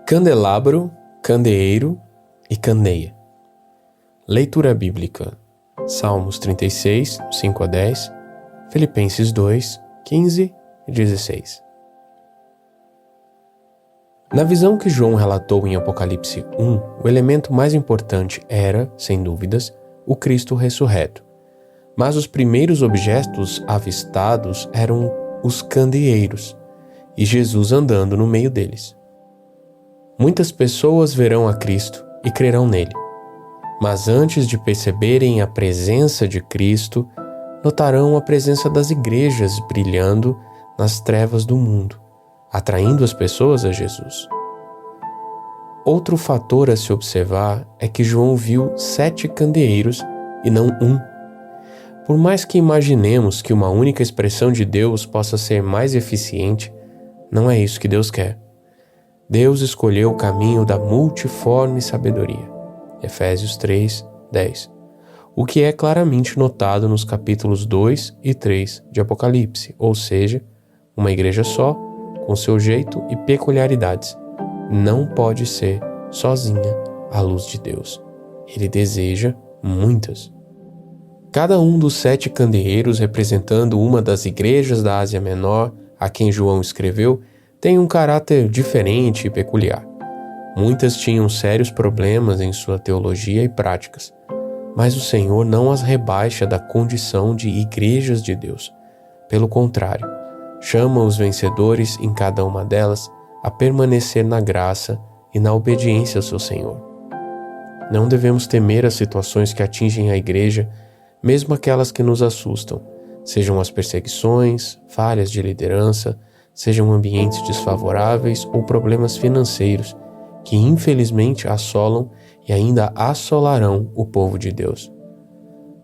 Candelabro, candeeiro e candeia. Leitura bíblica: Salmos 36, 5 a 10, Filipenses 2, 15 e 16. Na visão que João relatou em Apocalipse 1, o elemento mais importante era, sem dúvidas, o Cristo ressurreto. Mas os primeiros objetos avistados eram os candeeiros, e Jesus andando no meio deles. Muitas pessoas verão a Cristo e crerão nele. Mas antes de perceberem a presença de Cristo, notarão a presença das igrejas brilhando nas trevas do mundo, atraindo as pessoas a Jesus. Outro fator a se observar é que João viu 7 candeeiros e não um. Por mais que imaginemos que uma única expressão de Deus possa ser mais eficiente, não é isso que Deus quer. Deus escolheu o caminho da multiforme sabedoria. Efésios 3, 10. O que é claramente notado nos capítulos 2 e 3 de Apocalipse, ou seja, uma igreja só, com seu jeito e peculiaridades, não pode ser sozinha à luz de Deus. Ele deseja muitas. Cada um dos 7 candeeiros, representando uma das igrejas da Ásia Menor a quem João escreveu, tem um caráter diferente e peculiar. Muitas tinham sérios problemas em sua teologia e práticas, mas o Senhor não as rebaixa da condição de igrejas de Deus. Pelo contrário, chama os vencedores em cada uma delas a permanecer na graça e na obediência ao seu Senhor. Não devemos temer as situações que atingem a igreja, mesmo aquelas que nos assustam, sejam as perseguições, falhas de liderança, sejam ambientes desfavoráveis ou problemas financeiros que infelizmente assolam e ainda assolarão o povo de Deus.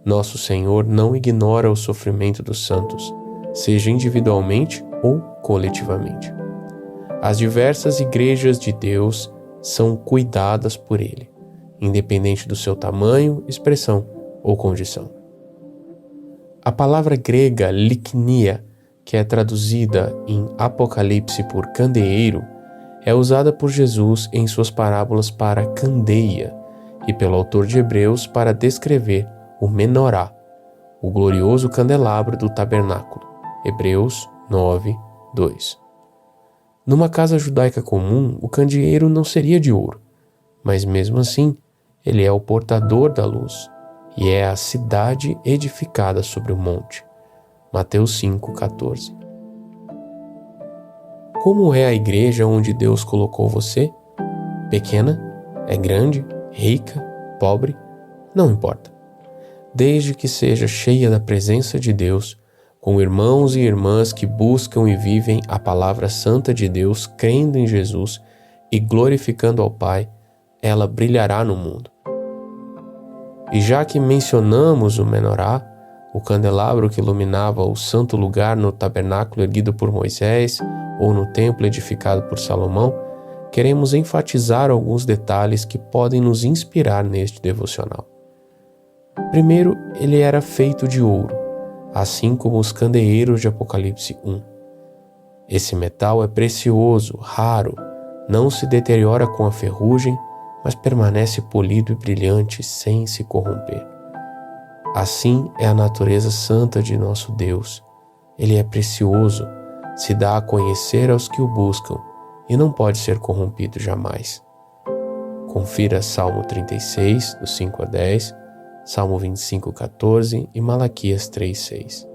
Nosso Senhor não ignora o sofrimento dos santos, seja individualmente ou coletivamente. As diversas igrejas de Deus são cuidadas por Ele, independente do seu tamanho, expressão ou condição. A palavra grega licnia, que é traduzida em Apocalipse por candeeiro, é usada por Jesus em suas parábolas para candeia e pelo autor de Hebreus para descrever o menorá, o glorioso candelabro do tabernáculo. Hebreus 9, 2. Numa casa judaica comum, o candeeiro não seria de ouro, mas mesmo assim, ele é o portador da luz e é a cidade edificada sobre o monte. Mateus 5,14. Como é a igreja onde Deus colocou você? Pequena? É grande? Rica? Pobre? Não importa. Desde que seja cheia da presença de Deus, com irmãos e irmãs que buscam e vivem a palavra santa de Deus, crendo em Jesus e glorificando ao Pai, ela brilhará no mundo. E já que mencionamos o menorá, o candelabro que iluminava o santo lugar no tabernáculo erguido por Moisés ou no templo edificado por Salomão, queremos enfatizar alguns detalhes que podem nos inspirar neste devocional. Primeiro, ele era feito de ouro, assim como os candeeiros de Apocalipse 1. Esse metal é precioso, raro, não se deteriora com a ferrugem, mas permanece polido e brilhante sem se corromper. Assim é a natureza santa de nosso Deus. Ele é precioso, se dá a conhecer aos que o buscam e não pode ser corrompido jamais. Confira Salmo 36, do 5 a 10, Salmo 25, 14 e Malaquias 3, 6.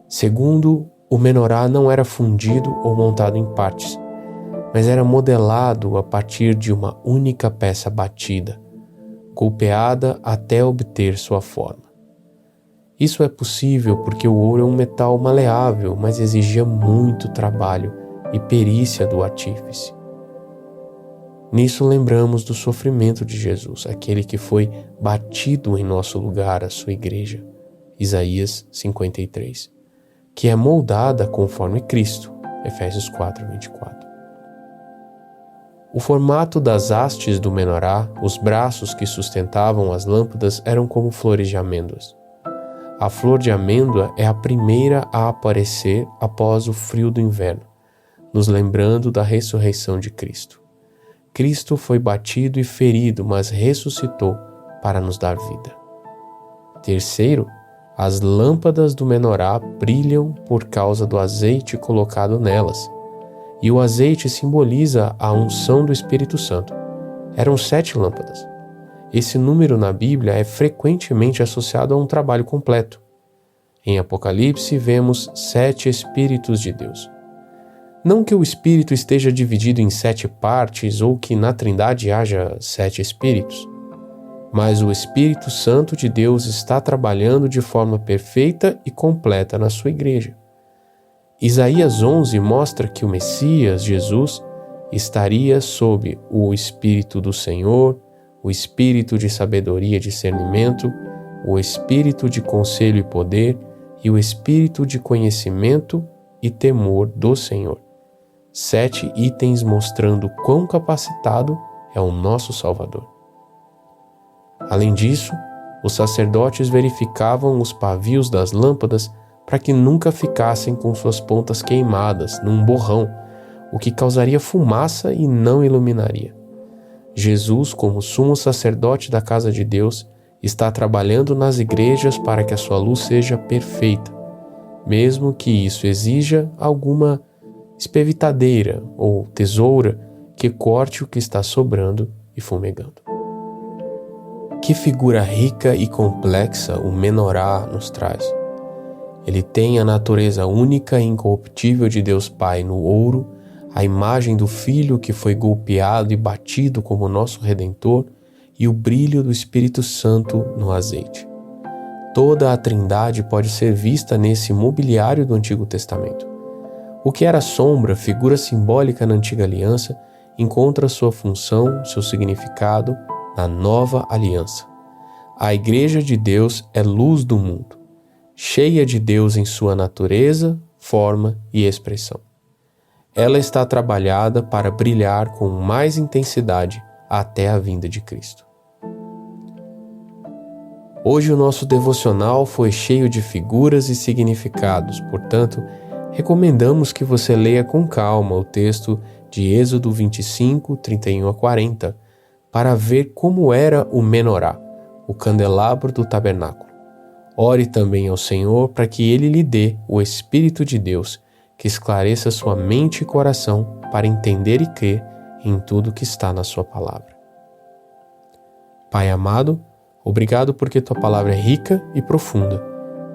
Segundo, o menorá não era fundido ou montado em partes, mas era modelado a partir de uma única peça batida, golpeada até obter sua forma. Isso é possível porque o ouro é um metal maleável, mas exigia muito trabalho e perícia do artífice. Nisso lembramos do sofrimento de Jesus, aquele que foi batido em nosso lugar, a sua igreja, Isaías 53, que é moldada conforme Cristo, Efésios 4, 24. O formato das hastes do menorá, os braços que sustentavam as lâmpadas eram como flores de amêndoas. A flor de amêndoa é a primeira a aparecer após o frio do inverno, nos lembrando da ressurreição de Cristo. Cristo foi batido e ferido, mas ressuscitou para nos dar vida. Terceiro, as lâmpadas do menorá brilham por causa do azeite colocado nelas, e o azeite simboliza a unção do Espírito Santo. Eram 7 lâmpadas. Esse número na Bíblia é frequentemente associado a um trabalho completo. Em Apocalipse, vemos 7 Espíritos de Deus. Não que o Espírito esteja dividido em 7 partes ou que na Trindade haja 7 Espíritos, mas o Espírito Santo de Deus está trabalhando de forma perfeita e completa na sua igreja. Isaías 11 mostra que o Messias, Jesus, estaria sob o Espírito do Senhor, o Espírito de sabedoria e discernimento, o Espírito de conselho e poder e o Espírito de conhecimento e temor do Senhor. 7 itens mostrando quão capacitado é o nosso Salvador. Além disso, os sacerdotes verificavam os pavios das lâmpadas para que nunca ficassem com suas pontas queimadas num borrão, o que causaria fumaça e não iluminaria. Jesus, como sumo sacerdote da casa de Deus, está trabalhando nas igrejas para que a sua luz seja perfeita, mesmo que isso exija alguma espevitadeira ou tesoura que corte o que está sobrando e fumegando. Que figura rica e complexa o menorá nos traz. Ele tem a natureza única e incorruptível de Deus Pai no ouro, a imagem do Filho que foi golpeado e batido como nosso Redentor e o brilho do Espírito Santo no azeite. Toda a Trindade pode ser vista nesse mobiliário do Antigo Testamento. O que era sombra, figura simbólica na Antiga Aliança, encontra sua função, seu significado na Nova Aliança. A Igreja de Deus é luz do mundo, cheia de Deus em sua natureza, forma e expressão. Ela está trabalhada para brilhar com mais intensidade até a vinda de Cristo. Hoje o nosso devocional foi cheio de figuras e significados, portanto, recomendamos que você leia com calma o texto de Êxodo 25, 31 a 40, para ver como era o menorá, o candelabro do tabernáculo. Ore também ao Senhor para que Ele lhe dê o Espírito de Deus, que esclareça sua mente e coração para entender e crer em tudo que está na sua palavra. Pai amado, obrigado porque tua palavra é rica e profunda.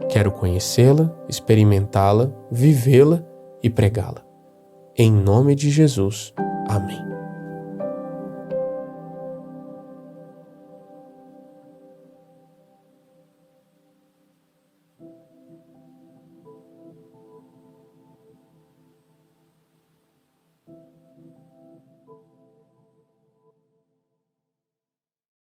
Quero conhecê-la, experimentá-la, vivê-la e pregá-la. Em nome de Jesus. Amém.